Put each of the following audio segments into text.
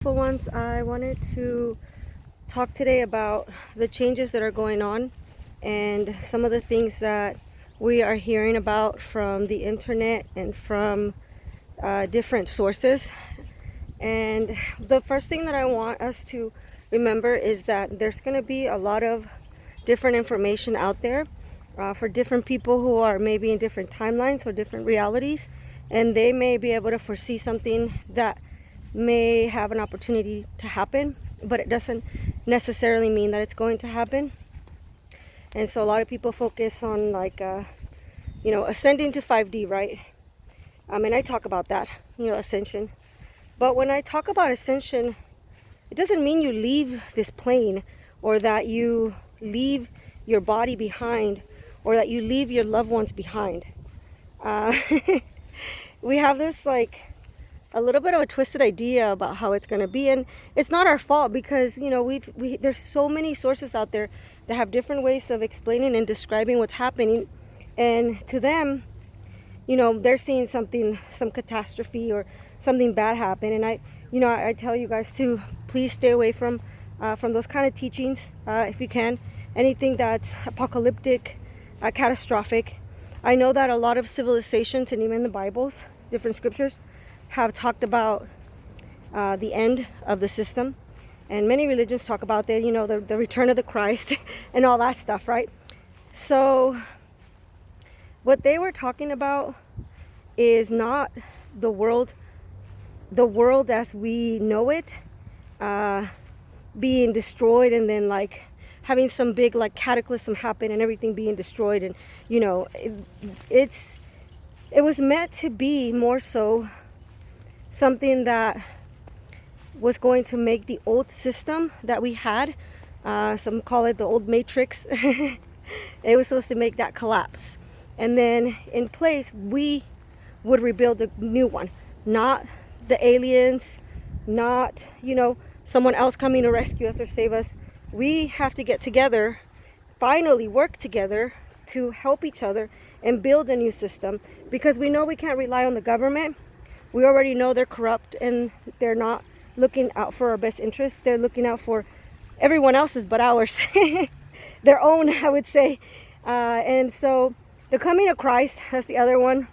For once, I wanted to talk today about the changes that are going on and some of the things that we are hearing about from the internet and from different sources. And the first thing that I want us to remember is that there's going to be a lot of different information out there for different people who are maybe in different timelines or different realities, and they may be able to foresee something that may have an opportunity to happen, but it doesn't necessarily mean that it's going to happen. And so a lot of people focus on ascending to 5D, right? And I talk about that, ascension. But when I talk about ascension, it doesn't mean you leave this plane, or that you leave your body behind, or that you leave your loved ones behind. We have this a little bit of a twisted idea about how it's going to be, and it's not our fault because there's so many sources out there that have different ways of explaining and describing what's happening, and to them, they're seeing some catastrophe or something bad happen. And I tell you guys to please stay away from those kind of teachings if you can. Anything that's apocalyptic, catastrophic. I know that a lot of civilizations, and even the Bibles, different scriptures, have talked about the end of the system, and many religions talk about that, the return of the Christ and all that stuff, right? So what they were talking about is not the world as we know it being destroyed, and then having some big cataclysm happen and everything being destroyed. And it was meant to be more so something that was going to make the old system that we had, some call it the old matrix, it was supposed to make that collapse, and then in place we would rebuild a new one. Not the aliens, not someone else coming to rescue us or save us. We have to get together, finally work together to help each other and build a new system, because we know we can't rely on the government. We already know they're corrupt and they're not looking out for our best interests. They're looking out for everyone else's but ours. Their own, I would say. And so the coming of Christ, that's the other one.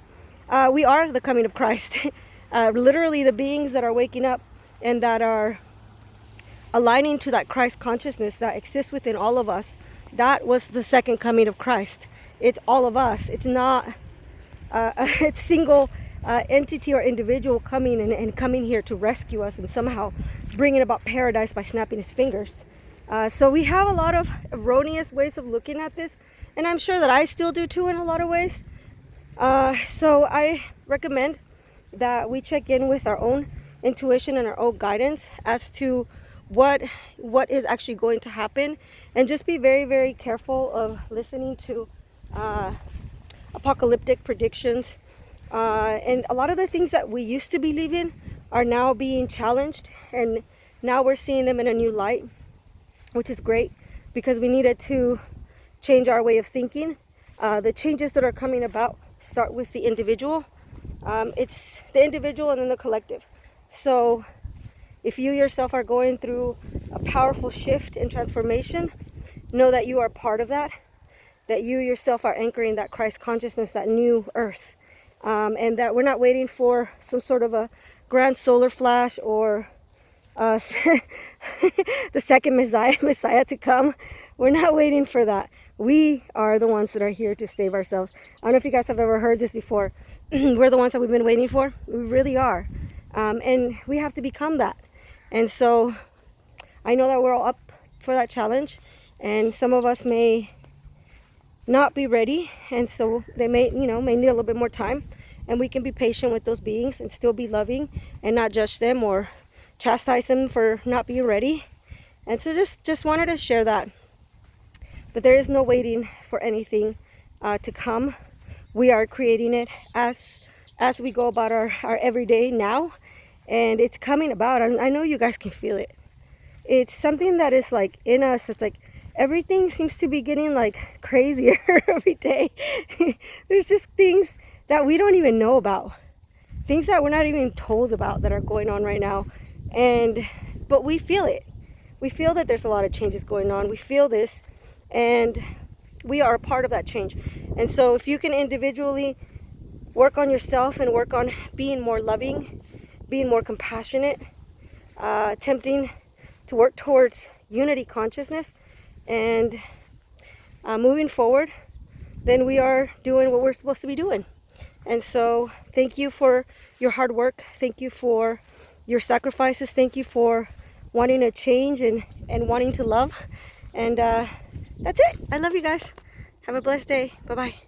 We are the coming of Christ. Literally the beings that are waking up and that are aligning to that Christ consciousness that exists within all of us. That was the second coming of Christ. It's all of us. It's not it's single entity or individual coming and coming here to rescue us and somehow bringing about paradise by snapping his fingers. So we have a lot of erroneous ways of looking at this, and I'm sure that I still do too in a lot of ways. So I recommend that we check in with our own intuition and our own guidance as to what is actually going to happen, and just be very, very careful of listening to apocalyptic predictions. And a lot of the things that we used to believe in are now being challenged, and now we're seeing them in a new light, which is great, because we needed to change our way of thinking. The changes that are coming about start with the individual. It's the individual and then the collective. So if you yourself are going through a powerful shift and transformation, know that you are part of that you yourself are anchoring that Christ consciousness, that new earth. And that we're not waiting for some sort of a grand solar flash or the second Messiah to come. We're not waiting for that. We are the ones that are here to save ourselves. I don't know if you guys have ever heard this before. We're the ones that we've been waiting for. We really are. And we have to become that. And so I know that we're all up for that challenge, and some of us may not be ready, and so they may need a little bit more time, and we can be patient with those beings and still be loving and not judge them or chastise them for not being ready. And so just wanted to share that there is no waiting for anything to come. We are creating it as we go about our everyday now, and it's coming about. I know you guys can feel it. It's something that is in us. It's everything seems to be getting crazier every day. There's just things that we don't even know about, things that we're not even told about that are going on right now. But we feel it. We feel that there's a lot of changes going on. We feel this, and we are a part of that change. And so if you can individually work on yourself and work on being more loving, being more compassionate, attempting to work towards unity consciousness and moving forward, then we are doing what we're supposed to be doing. And so thank you for your hard work. Thank you for your sacrifices. Thank you for wanting to change and wanting to love. And that's it. I love you guys. Have a blessed day. Bye-bye.